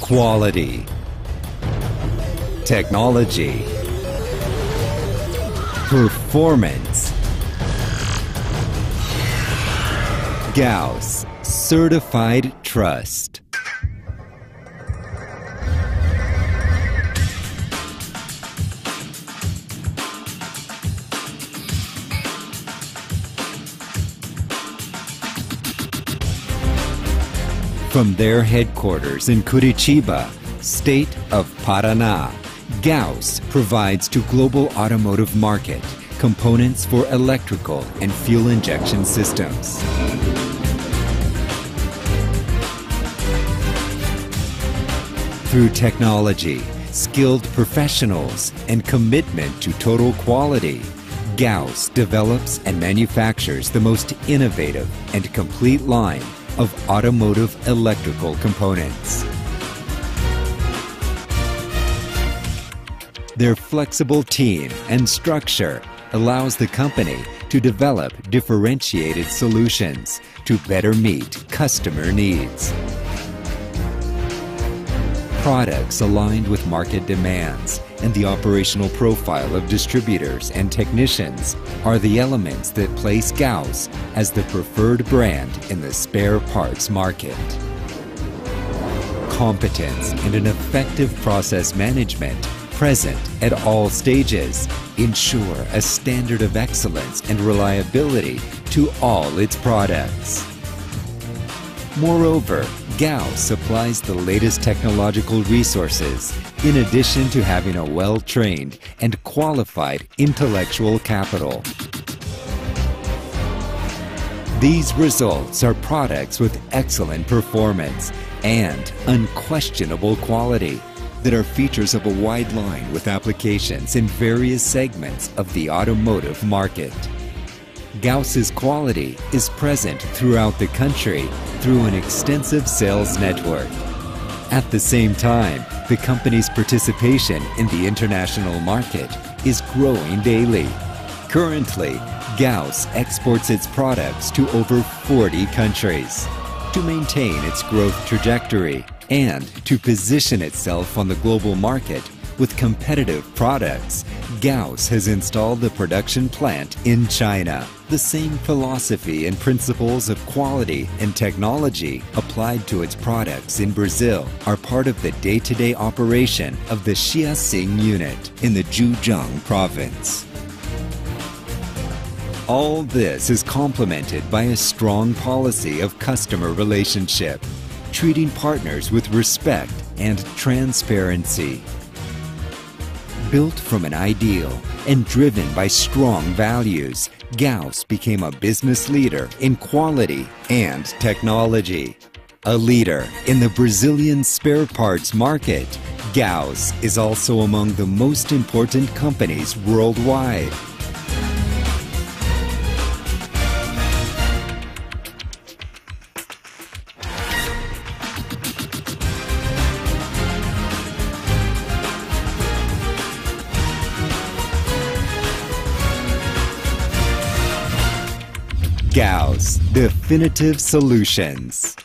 Quality, technology, performance. Gauss Certified Trust. From their headquarters in Curitiba, state of Paraná, Gauss provides to global automotive market components for electrical and fuel injection systems. Through technology, skilled professionals, and commitment to total quality, Gauss develops and manufactures the most innovative and complete line of automotive electrical components. Their flexible team and structure allows the company to develop differentiated solutions to better meet customer needs. Products aligned with market demands and the operational profile of distributors and technicians are the elements that place Gauss as the preferred brand in the spare parts market. Competence and an effective process management present at all stages ensure a standard of excellence and reliability to all its products. Moreover, Gauss supplies the latest technological resources in addition to having a well-trained and qualified intellectual capital. These results are products with excellent performance and unquestionable quality that are features of a wide line with applications in various segments of the automotive market. Gauss's quality is present throughout the country through an extensive sales network. At the same time, the company's participation in the international market is growing daily. Currently, Gauss exports its products to over 40 countries. To maintain its growth trajectory and to position itself on the global market with competitive products, Gauss has installed the production plant in China. The same philosophy and principles of quality and technology applied to its products in Brazil are part of the day-to-day operation of the Xiaxing unit in the Zhejiang province. All this is complemented by a strong policy of customer relationship, treating partners with respect and transparency. Built from an ideal and driven by strong values, Gauss became a business leader in quality and technology. A leader in the Brazilian spare parts market, Gauss is also among the most important companies worldwide. Gauss Definitive Solutions.